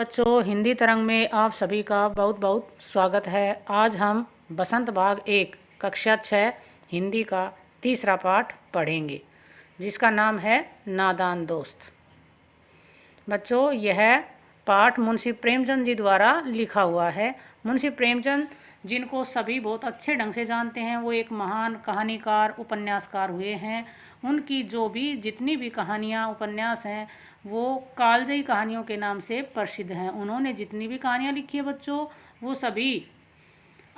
बच्चों, हिंदी तरंग में आप सभी का बहुत बहुत स्वागत है। आज हम बसंत बाग 1 कक्षा 6 हिंदी का तीसरा पाठ पढ़ेंगे, जिसका नाम है नादान दोस्त। बच्चों, यह पाठ मुंशी प्रेमचंद जी द्वारा लिखा हुआ है। मुंशी प्रेमचंद, जिनको सभी बहुत अच्छे ढंग से जानते हैं, वो एक महान कहानीकार उपन्यासकार हुए हैं। उनकी जो भी जितनी भी कहानियाँ उपन्यास हैं वो कालजयी कहानियों के नाम से प्रसिद्ध हैं। उन्होंने जितनी भी कहानियाँ लिखी है बच्चों, वो सभी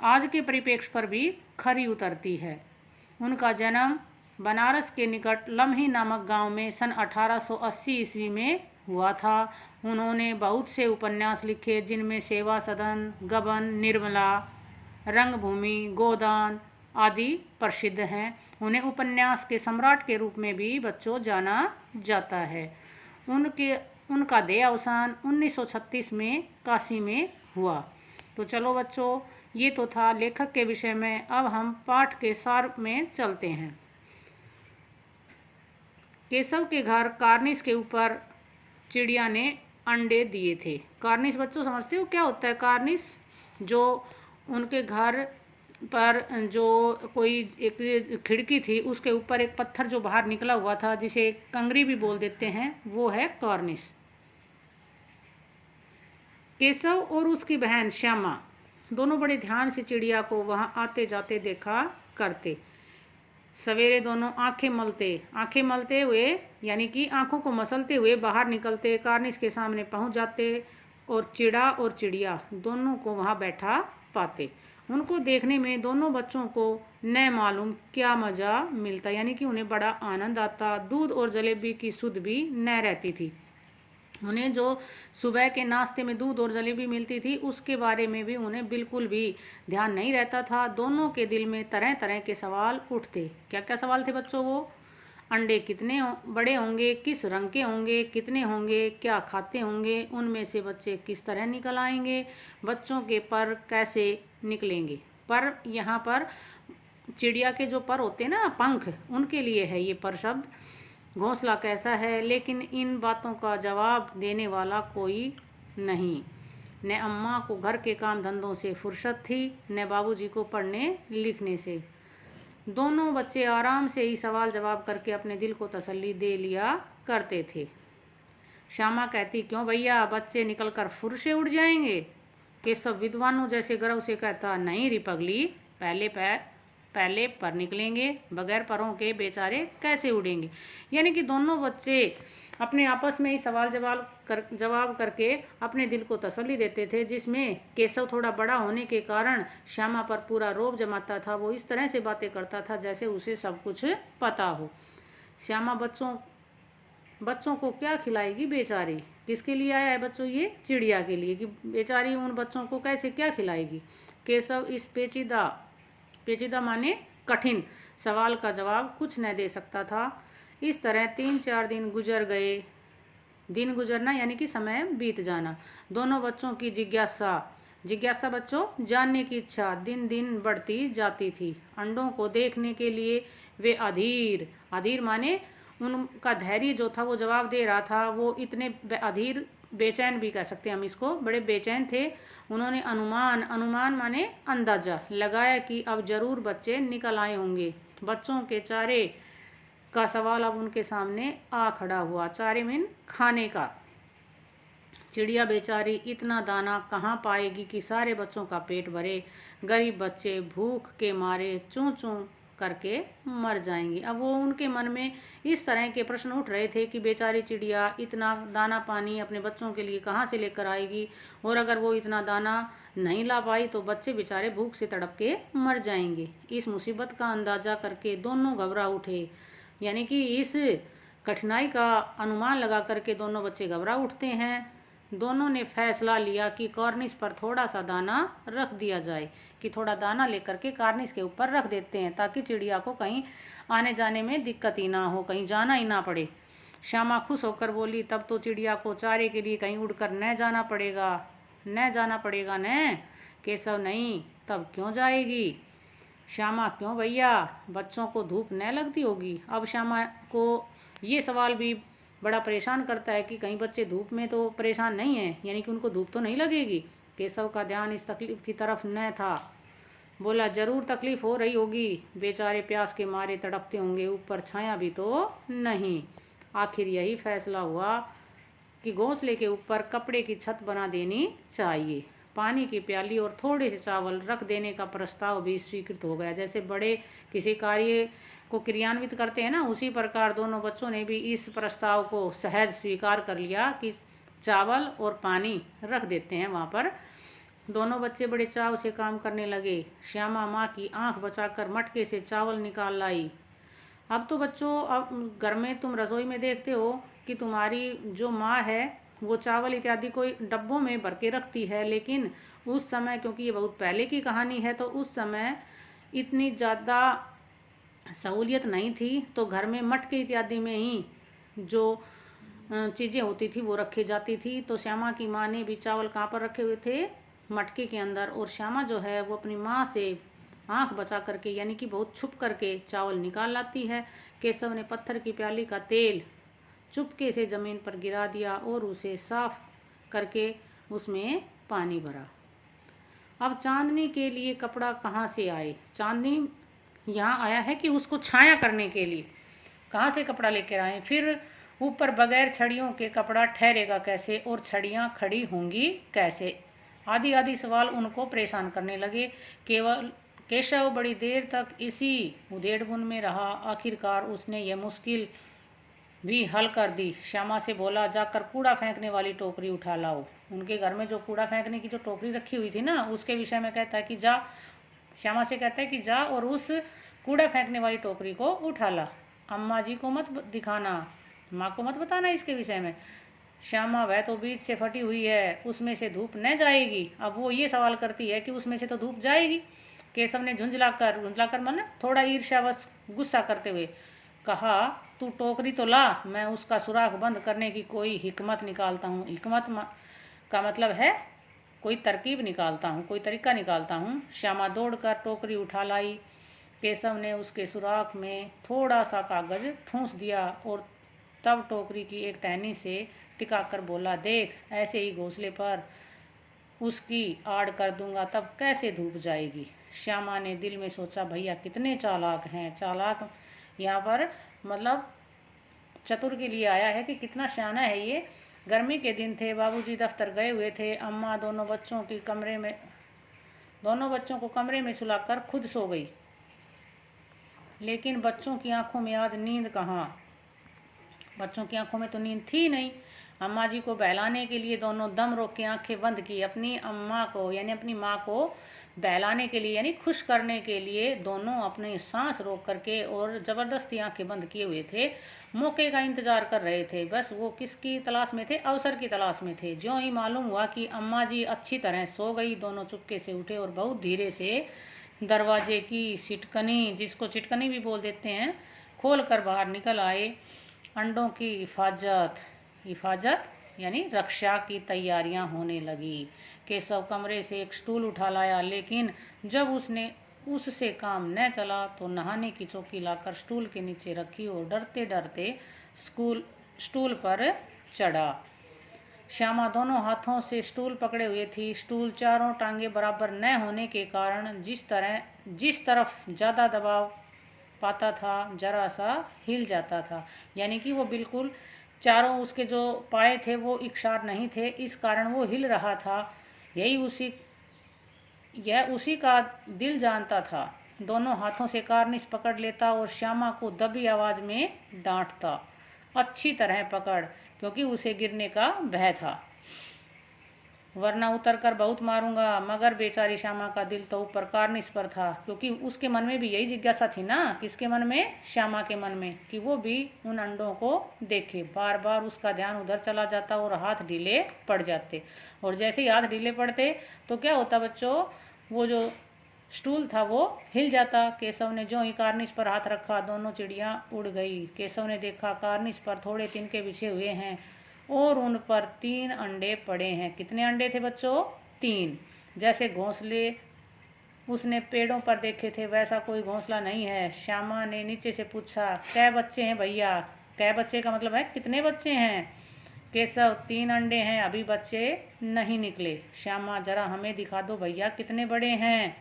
आज के परिप्रेक्ष्य पर भी खरी उतरती है। उनका जन्म बनारस के निकट लम्ही नामक गांव में सन 1880 ईस्वी में हुआ था। उन्होंने बहुत से उपन्यास लिखे, जिनमें सेवा सदन, गबन, निर्मला, रंगभूमि, गोदान आदि प्रसिद्ध हैं। उन्हें उपन्यास के सम्राट के रूप में भी बच्चों जाना जाता है। उनका देहावसान 1936 में काशी में हुआ। तो चलो बच्चों, ये तो था लेखक के विषय में। अब हम पाठ के सार में चलते हैं। केशव के घर कार्निस के ऊपर चिड़िया ने अंडे दिए थे। कार्निस बच्चों समझते हो क्या होता है? कार्निस जो उनके घर पर जो कोई एक खिड़की थी, उसके ऊपर एक पत्थर जो बाहर निकला हुआ था, जिसे कंगरी भी बोल देते हैं, वो है कार्निस। केशव और उसकी बहन श्यामा दोनों बड़े ध्यान से चिड़िया को वहां आते जाते देखा करते। सवेरे दोनों आंखें मलते हुए यानी कि आंखों को मसलते हुए बाहर निकलते, कार्निस के सामने पहुंच जाते और चिड़ा और चिड़िया दोनों को वहां बैठा पाते। उनको देखने में दोनों बच्चों को न मालूम क्या मज़ा मिलता, यानी कि उन्हें बड़ा आनंद आता। दूध और जलेबी की सुध भी न रहती थी। उन्हें जो सुबह के नाश्ते में दूध और जलेबी मिलती थी, उसके बारे में भी उन्हें बिल्कुल भी ध्यान नहीं रहता था। दोनों के दिल में तरह तरह के सवाल उठते। क्या क्या सवाल थे बच्चों वो? अंडे कितने बड़े होंगे, किस रंग के होंगे, कितने होंगे, क्या खाते होंगे, उनमें से बच्चे किस तरह निकल आएंगे, बच्चों के पर कैसे निकलेंगे। पर यहाँ पर चिड़िया के जो पर होते हैं ना, पंख, उनके लिए है ये पर शब्द। घोंसला कैसा है, लेकिन इन बातों का जवाब देने वाला कोई नहीं। न अम्मा को घर के काम धंधों से फुर्सत थी, न बाबूजी को पढ़ने लिखने से। दोनों बच्चे आराम से ही सवाल जवाब करके अपने दिल को तसल्ली दे लिया करते थे। श्यामा कहती, क्यों भैया, बच्चे निकलकर फुर से उड़ जाएंगे? केशव विद्वानों जैसे गर्व से कहता, नहीं री पगली, पहले पर निकलेंगे, बगैर परों के बेचारे कैसे उड़ेंगे। यानी कि दोनों बच्चे अपने आपस में ही सवाल जवाब करके अपने दिल को तसल्ली देते थे, जिसमें केशव थोड़ा बड़ा होने के कारण श्यामा पर पूरा रौब जमाता था। वो इस तरह से बातें करता था जैसे उसे सब कुछ पता हो। श्यामा बच्चों को क्या खिलाएगी बेचारी? किसके लिए आया है बच्चों? ये चिड़िया के लिए, कि बेचारी उन बच्चों को कैसे क्या खिलाएगी। केशव इस पेचीदा माने कठिन सवाल का जवाब कुछ न दे सकता था। इस तरह 3-4 दिन गुजर गए। दिन गुजरना यानी कि समय बीत जाना। दोनों बच्चों की जिज्ञासा बच्चों, जानने की इच्छा दिन दिन बढ़ती जाती थी। अंडों को देखने के लिए वे अधीर माने उनका धैर्य जो था वो जवाब दे रहा था। वो इतने अधीर, बेचैन भी कह सकते हैं हम इसको, बड़े बेचैन थे। उन्होंने अनुमान माने अंदाजा लगाया कि अब जरूर बच्चे निकल आए होंगे। बच्चों के चारे का सवाल अब उनके सामने आ खड़ा हुआ। चारे मीन खाने का। चिड़िया बेचारी इतना दाना कहाँ पाएगी कि सारे बच्चों का पेट भरे। गरीब बच्चे भूख के मारे चूं चूं करके मर जाएंगी। अब वो उनके मन में इस तरह के प्रश्न उठ रहे थे कि बेचारी चिड़िया इतना दाना पानी अपने बच्चों के लिए कहाँ से लेकर आएगी, और अगर वो इतना दाना नहीं ला पाई तो बच्चे बेचारे भूख से तड़प के मर जाएंगे। इस मुसीबत का अंदाजा करके दोनों घबरा उठे, यानी कि इस कठिनाई का अनुमान लगा करके दोनों बच्चे घबरा उठते हैं। दोनों ने फैसला लिया कि कार्निस पर थोड़ा सा दाना रख दिया जाए, कि थोड़ा दाना लेकर के कार्निस के ऊपर रख देते हैं, ताकि चिड़िया को कहीं आने जाने में दिक्कत ही ना हो, कहीं जाना ही ना पड़े। श्यामा खुश होकर बोली, तब तो चिड़िया को चारे के लिए कहीं उड़कर न जाना पड़ेगा न। केशव, नहीं, तब क्यों जाएगी? श्यामा, क्यों भैया, बच्चों को धूप न लगती होगी? अब श्यामा को ये सवाल भी बड़ा परेशान करता है कि कहीं बच्चे धूप में तो परेशान नहीं हैं, यानी कि उनको धूप तो नहीं लगेगी। केशव का ध्यान इस तकलीफ की तरफ न था। बोला, जरूर तकलीफ हो रही होगी, बेचारे प्यास के मारे तड़पते होंगे, ऊपर छाया भी तो नहीं। आखिर यही फैसला हुआ कि घोंसले के ऊपर कपड़े की छत बना देनी चाहिए। पानी की प्याली और थोड़े से चावल रख देने का प्रस्ताव भी स्वीकृत हो गया। जैसे बड़े किसी कार्य को क्रियान्वित करते हैं ना, उसी प्रकार दोनों बच्चों ने भी इस प्रस्ताव को सहज स्वीकार कर लिया कि चावल और पानी रख देते हैं वहाँ पर। दोनों बच्चे बड़े चाव से काम करने लगे। श्यामा माँ की आंख बचाकर मटके से चावल निकाल लाई। अब तो बच्चों, अब घर में तुम रसोई में देखते हो कि तुम्हारी जो माँ है वो चावल इत्यादि कोई डब्बों में भर के रखती है, लेकिन उस समय, क्योंकि ये बहुत पहले की कहानी है, तो उस समय इतनी ज़्यादा सहूलियत नहीं थी, तो घर में मटके इत्यादि में ही जो चीज़ें होती थी वो रखी जाती थी। तो श्यामा की माँ ने भी चावल कहाँ पर रखे हुए थे? मटके के अंदर। और श्यामा जो है वो अपनी माँ से आंख बचा करके, यानी कि बहुत छुप करके चावल निकाल लाती है। केशव ने पत्थर की प्याली का तेल चुपके से ज़मीन पर गिरा दिया और उसे साफ करके उसमें पानी भरा। अब चांदनी के लिए कपड़ा कहाँ से आए? चांदनी यहाँ आया है कि उसको छाया करने के लिए कहाँ से कपड़ा लेकर आए? फिर ऊपर बगैर छड़ियों के कपड़ा ठहरेगा कैसे, और छड़ियाँ खड़ी होंगी कैसे? आदि आदि सवाल उनको परेशान करने लगे। केशव बड़ी देर तक इसी उधेड़बुन में रहा। आखिरकार उसने यह मुश्किल भी हल कर दी। श्यामा से बोला, जाकर कूड़ा फेंकने वाली टोकरी उठा लाओ। उनके घर में जो कूड़ा फेंकने की जो टोकरी रखी हुई थी ना, उसके विषय में कहता है कि जा, श्यामा से कहता है कि जा और उस कूड़ा फेंकने वाली टोकरी को उठा ला। अम्मा जी को मत दिखाना, माँ को मत बताना इसके विषय में। श्यामा, वह तो बीच से फटी हुई है, उसमें से धूप न जाएगी। अब वो ये सवाल करती है कि उसमें से तो धूप जाएगी। केशव ने झुंझलाकर मन थोड़ा ईर्ष्यावश गुस्सा करते हुए कहा, तू टोकरी तो ला, मैं उसका सुराख बंद करने की कोई हिकमत निकालता हूँ। हिकमत का मतलब है कोई तरकीब निकालता हूँ, कोई तरीका निकालता हूँ। श्यामा दौड़कर टोकरी उठा लाई। केशव ने उसके सुराख में थोड़ा सा कागज ठूंस दिया और तब टोकरी की एक टहनी से टिकाकर बोला, देख, ऐसे ही घोंसले पर उसकी आड़ कर दूंगा, तब कैसे धूप जाएगी। श्यामा ने दिल में सोचा, भैया कितने चालाक हैं। चालाक यहाँ पर मतलब चतुर के लिए आया है कि कितना सियाना है ये। गर्मी के दिन थे, बाबूजी दफ्तर गए हुए थे। अम्मा दोनों बच्चों को कमरे में सुलाकर खुद सो गई, लेकिन बच्चों की आंखों में आज नींद कहाँ? बच्चों की आंखों में तो नींद थी नहीं। अम्मा जी को बहलाने के लिए दोनों दम रोक के आंखें बंद की। अपनी अम्मा को यानी अपनी माँ को बहलाने के लिए यानी खुश करने के लिए दोनों अपनी सांस रोक करके और ज़बरदस्ती आंखें बंद किए हुए थे। मौके का इंतज़ार कर रहे थे। बस वो किसकी तलाश में थे? अवसर की तलाश में थे। ज्यों ही मालूम हुआ कि अम्मा जी अच्छी तरह सो गई, दोनों चुपके से उठे और बहुत धीरे से दरवाजे की सिटकनी, जिसको चिटकनी भी बोल देते हैं, खोल कर बाहर निकल आए। अंडों की हिफाजत यानी रक्षा की तैयारियां होने लगी। केशव कमरे से एक स्टूल उठा लाया, लेकिन जब उससे काम न चला तो नहाने की चौकी लाकर स्टूल के नीचे रखी और डरते डरते स्टूल पर चढ़ा। श्यामा दोनों हाथों से स्टूल पकड़े हुए थी। स्टूल चारों टांगे बराबर न होने के कारण जिस तरफ ज़्यादा दबाव पाता था जरा सा हिल जाता था, यानी कि वो बिल्कुल चारों उसके जो पाए थे वो इकसार नहीं थे, इस कारण वो हिल रहा था। यह उसी का दिल जानता था। दोनों हाथों से कार्निश पकड़ लेता और श्यामा को दबी आवाज़ में डांटता, अच्छी तरह पकड़, क्योंकि उसे गिरने का भय था, वरना उतर कर बहुत मारूंगा। मगर बेचारी श्यामा का दिल तो ऊपर कार्निश पर था, क्योंकि उसके मन में भी यही जिज्ञासा थी ना। किसके मन में? श्यामा के मन में, कि वो भी उन अंडों को देखे। बार बार उसका ध्यान उधर चला जाता और हाथ ढीले पड़ जाते, और जैसे ही हाथ ढीले पड़ते तो क्या होता बच्चों, वो जो स्टूल था वो हिल जाता। केशव ने जो ही कार्निश पर हाथ रखा, दोनों चिड़ियाँ उड़ गई। केशव ने देखा कार्निश पर थोड़े तिनके बिछे हुए हैं और उन पर 3 अंडे पड़े हैं। कितने अंडे थे बच्चों? 3। जैसे घोंसले उसने पेड़ों पर देखे थे वैसा कोई घोंसला नहीं है। श्यामा ने नीचे से पूछा, कै बच्चे हैं भैया? कै बच्चे का मतलब है कितने बच्चे हैं। केशव 3 अंडे हैं, अभी बच्चे नहीं निकले। श्यामा जरा हमें दिखा दो भैया कितने बड़े हैं।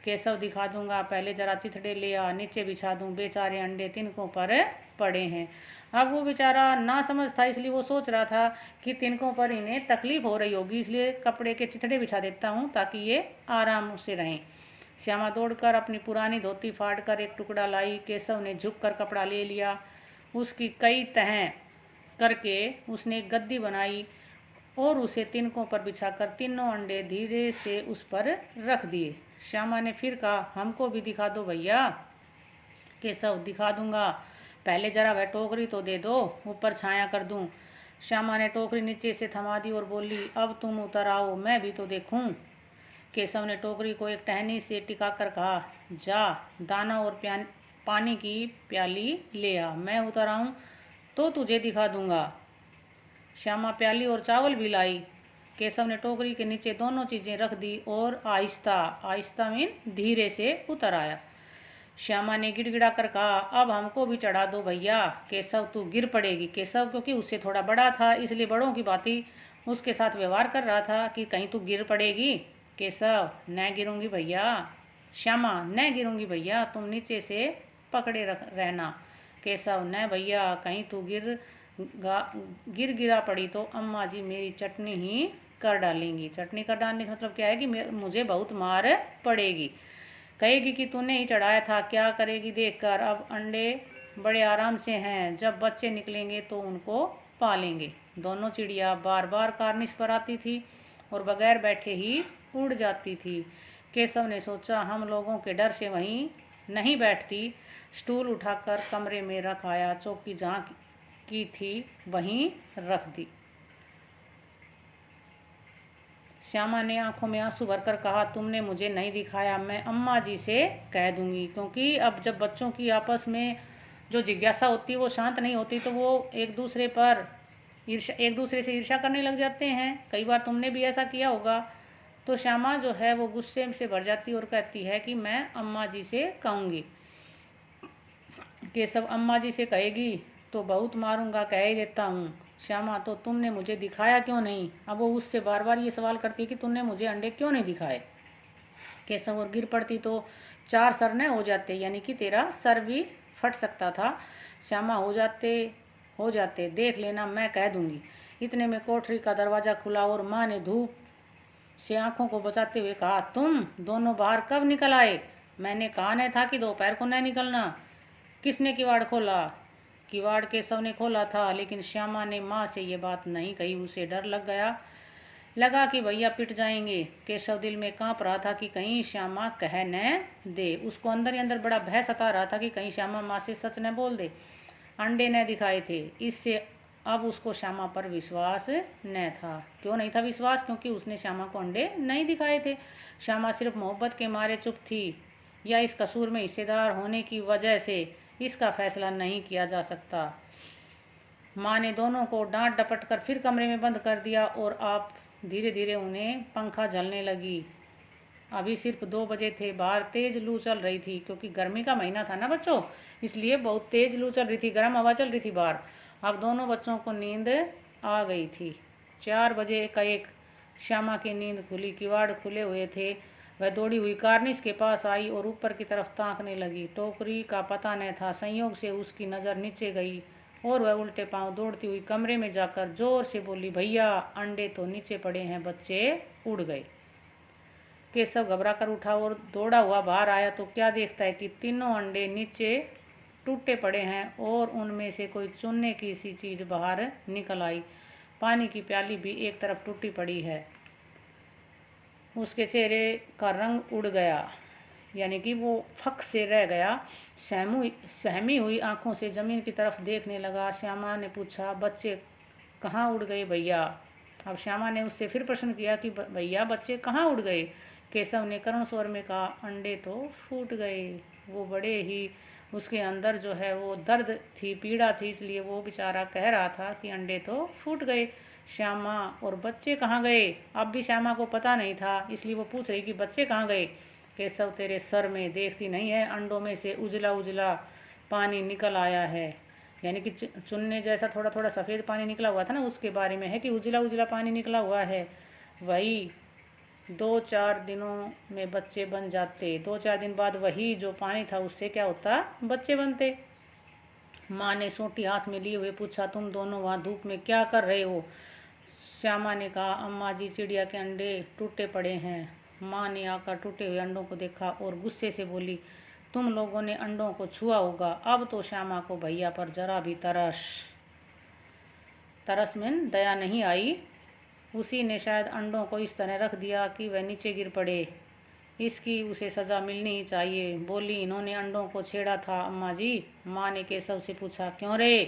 केशव दिखा दूंगा, पहले जरा चिथड़े ले आ, नीचे बिछा दूं, बेचारे अंडे तिनकों पर पड़े हैं। अब वो बेचारा ना समझ था, इसलिए वो सोच रहा था कि तिनकों पर इन्हें तकलीफ हो रही होगी, इसलिए कपड़े के चिथड़े बिछा देता हूँ ताकि ये आराम से रहें। श्यामा दौड़कर अपनी पुरानी धोती फाड़ कर एक टुकड़ा लाई। केशव ने झुककर कपड़ा ले लिया, उसकी कई तह करके उसने एक गद्दी बनाई और उसे तिनकों पर बिछाकर तीनों अंडे धीरे से उस पर रख दिए। श्यामा ने फिर कहा, हमको भी दिखा दो भैया। केशव, दिखा दूंगा, पहले जरा वह टोकरी तो दे दो, ऊपर छाया कर दूं। श्यामा ने टोकरी नीचे से थमा दी और बोली, अब तुम उतर आओ, मैं भी तो देखूं। केशव ने टोकरी को एक टहनी से टिकाकर कहा, जा दाना और पानी की प्याली ले आ, मैं उतर आऊं तो तुझे दिखा दूंगा। श्यामा प्याली और चावल भी लाई। केशव ने टोकरी के नीचे दोनों चीज़ें रख दी और आहिस्ता आहिस्ता मीन धीरे से उतर आया। श्यामा ने गिड़गिड़ा कर कहा, अब हमको भी चढ़ा दो भैया। केशव, तू गिर पड़ेगी। केशव क्योंकि उससे थोड़ा बड़ा था, इसलिए बड़ों की बाती उसके साथ व्यवहार कर रहा था कि कहीं तू गिर पड़ेगी। केशव, न गिरूंगी भैया। श्यामा, न गिरूंगी भैया, तुम नीचे से पकड़े रहना। केशव, न भैया, कहीं तू गिरा पड़ी तो अम्मा जी मेरी चटनी ही कर डालेंगी। चटनी कर डालने से मतलब क्या है कि मुझे बहुत मार पड़ेगी, कहेगी कि तूने ही चढ़ाया था, क्या करेगी देखकर। अब अंडे बड़े आराम से हैं, जब बच्चे निकलेंगे तो उनको पालेंगे। दोनों चिड़िया बार बार कार्निश पर आती थी और बगैर बैठे ही उड़ जाती थी। केशव ने सोचा, हम लोगों के डर से वहीं नहीं बैठती। स्टूल उठाकर कमरे में रख आया, चौकी जहाँ की थी वहीं रख दी। श्यामा ने आंखों में आंसू भरकर कहा, तुमने मुझे नहीं दिखाया, मैं अम्मा जी से कह दूंगी। क्योंकि अब जब बच्चों की आपस में जो जिज्ञासा होती है वो शांत नहीं होती, तो वो एक दूसरे से ईर्ष्या करने लग जाते हैं। कई बार तुमने भी ऐसा किया होगा। तो श्यामा जो है वो गुस्से से भर जाती और कहती है कि मैं अम्मा जी से कहूँगी। केशव, अम्मा जी से कहेगी तो बहुत मारूंगा, कह ही देता हूँ। श्यामा, तो तुमने मुझे दिखाया क्यों नहीं। अब वो उससे बार बार ये सवाल करती है कि तुमने मुझे अंडे क्यों नहीं दिखाए। केशव, और गिर पड़ती तो 4 सर न हो जाते, यानी कि तेरा सर भी फट सकता था। श्यामा, हो जाते, देख लेना, मैं कह दूंगी। इतने में कोठरी का दरवाज़ा खुला और माँ ने धूप से आंखों को बचाते हुए कहा, तुम दोनों बाहर कब निकल आए। मैंने कहा न था कि दोपहर को न निकलना। किसने किवाड़ खोला। किवाड़ केशव ने खोला था, लेकिन श्यामा ने माँ से ये बात नहीं कही। उसे डर लगा कि भैया पिट जाएंगे। केशव दिल में कांप रहा था कि कहीं श्यामा कह न दे। उसको अंदर ही अंदर बड़ा भय सता रहा था कि कहीं श्यामा माँ से सच न बोल दे। अंडे न दिखाए थे, इससे अब उसको श्यामा पर विश्वास न था। क्यों नहीं था विश्वास, क्योंकि उसने श्यामा को अंडे नहीं दिखाए थे। श्यामा सिर्फ मोहब्बत के मारे चुप थी, या इस कसूर में हिस्सेदार होने की वजह से इसका फैसला नहीं किया जा सकता। माँ ने दोनों को डांट डपट कर फिर कमरे में बंद कर दिया और आप धीरे धीरे उन्हें पंखा झलने लगी। अभी सिर्फ 2 बजे थे, बाहर तेज लू चल रही थी, क्योंकि गर्मी का महीना था ना बच्चों, इसलिए बहुत तेज लू चल रही थी, गर्म हवा चल रही थी बाहर। अब दोनों बच्चों को नींद आ गई थी। 4 बजे का एक श्यामा की नींद खुली, किवाड़ खुले हुए थे। वह दौड़ी हुई कार्निश के पास आई और ऊपर की तरफ ताकने लगी। टोकरी का पता न था, संयोग से उसकी नज़र नीचे गई और वह उल्टे पांव दौड़ती हुई कमरे में जाकर जोर से बोली, भैया अंडे तो नीचे पड़े हैं, बच्चे उड़ गए। केशव घबरा कर उठा और दौड़ा हुआ बाहर आया तो क्या देखता है कि तीनों अंडे नीचे टूटे पड़े हैं और उनमें से कोई चुनने की सी चीज़ बाहर निकल आई। पानी की प्याली भी एक तरफ टूटी पड़ी है। उसके चेहरे का रंग उड़ गया, यानी कि वो फक से रह गया। सहमी हुई आंखों से ज़मीन की तरफ देखने लगा। श्यामा ने पूछा, बच्चे कहाँ उड़ गए भैया। अब श्यामा ने उससे फिर प्रश्न किया कि भैया बच्चे कहाँ उड़ गए। केशव ने करुण स्वर में कहा, अंडे तो फूट गए। वो बड़े ही उसके अंदर जो है वो दर्द थी, पीड़ा थी, इसलिए वो बेचारा कह रहा था कि अंडे तो फूट गए। श्यामा, और बच्चे कहाँ गए। अब भी श्यामा को पता नहीं था, इसलिए वो पूछ रही कि बच्चे कहाँ गए। केशव, तेरे सर में देखती नहीं है, अंडों में से उजला उजला पानी निकल आया है। यानी कि चुनने जैसा थोड़ा थोड़ा सफ़ेद पानी निकला हुआ था ना, उसके बारे में है कि उजला उजला पानी निकला हुआ है। वही 2-4 दिनों में बच्चे बन जाते। 2-4 दिन बाद वही जो पानी था उससे क्या होता, बच्चे बनते। माँ ने सोटी हाथ में लिए हुए पूछा, तुम दोनों वहाँ धूप में क्या कर रहे हो? श्यामा ने कहा, अम्मा जी चिड़िया के अंडे टूटे पड़े हैं। माँ ने आकर टूटे हुए अंडों को देखा और गुस्से से बोली, तुम लोगों ने अंडों को छुआ होगा। अब तो श्यामा को भैया पर जरा भी तरस में दया नहीं आई। उसी ने शायद अंडों को इस तरह रख दिया कि वह नीचे गिर पड़े। इसकी उसे सज़ा मिलनी ही चाहिए। बोली, इन्होंने अंडों को छेड़ा था अम्मा जी। माँ ने केशव से पूछा, क्यों रे?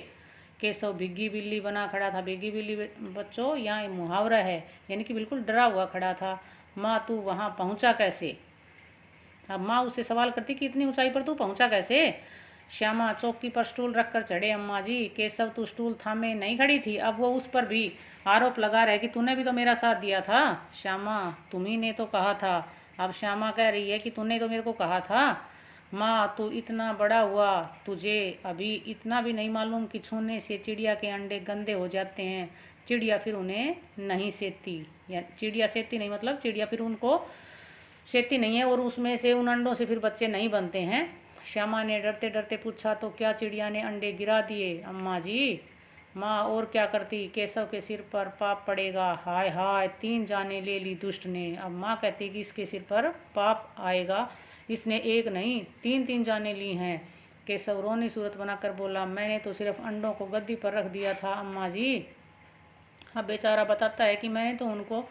केशव भिग्गी बिल्ली बना खड़ा था। भिग्गी बिल्ली बच्चों यहाँ मुहावरा है, यानी कि बिल्कुल डरा हुआ खड़ा था। माँ, तू वहाँ पहुँचा कैसे? अब माँ उससे सवाल करती कि इतनी ऊंचाई पर तू पहुँचा कैसे? श्यामा, चौकी पर स्टूल रखकर चढ़े अम्मा जी। केशव, तू स्टूल थामे नहीं खड़ी थी? अब वो उस पर भी आरोप लगा रहे कि तूने भी तो मेरा साथ दिया था। श्यामा, तुम्ही ने तो कहा था। अब श्यामा कह रही है कि तूने तो मेरे को कहा था। माँ, तू इतना बड़ा हुआ, तुझे अभी इतना भी नहीं मालूम कि छूने से चिड़िया के अंडे गंदे हो जाते हैं। चिड़िया फिर उन्हें नहीं सेती, या चिड़िया सेती नहीं मतलब चिड़िया फिर उनको सेती नहीं है और उसमें से उन अंडों से फिर बच्चे नहीं बनते हैं। श्यामा ने डरते डरते पूछा, तो क्या चिड़िया ने अंडे गिरा दिए अम्मा जी? माँ, और क्या करती? केशव के सिर पर पाप पड़ेगा। हाय हाय, 3 जाने ले ली दुष्ट ने। अब माँ कहती कि इसके सिर पर पाप आएगा, इसने एक नहीं 3-3 जाने ली हैं। केशव रोनी सूरत बनाकर बोला, मैंने तो सिर्फ अंडों को गद्दी पर रख दिया था अम्मा जी। अब बेचारा बताता है कि मैंने तो उनको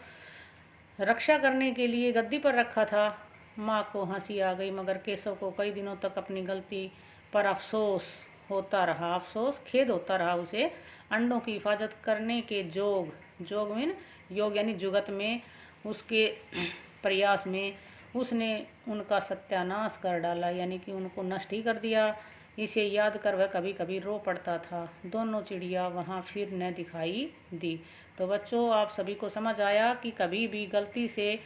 रक्षा करने के लिए गद्दी पर रखा था। माँ को हंसी आ गई, मगर केशव को कई दिनों तक अपनी गलती पर अफसोस होता रहा। अफसोस, खेद होता रहा उसे। अंडों की हिफाजत करने के जोग में योग यानी जुगत में उसके प्रयास में उसने उनका सत्यानाश कर डाला, यानी कि उनको नष्ट ही कर दिया। इसे याद कर वह कभी कभी रो पड़ता था। दोनों चिड़िया वहाँ फिर न दिखाई दी। तो बच्चों, आप सभी को समझ आया कि कभी भी गलती से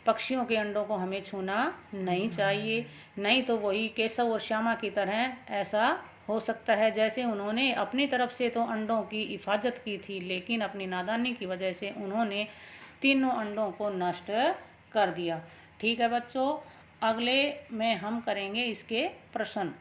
पक्षियों के अंडों को हमें छूना नहीं चाहिए, नहीं तो वही केशव और श्यामा की तरह ऐसा हो सकता है जैसे उन्होंने अपनी तरफ से तो अंडों की हिफाजत की थी, लेकिन अपनी नादानी की वजह से उन्होंने तीनों अंडों को नष्ट कर दिया। ठीक है बच्चों, अगले में हम करेंगे इसके प्रश्न।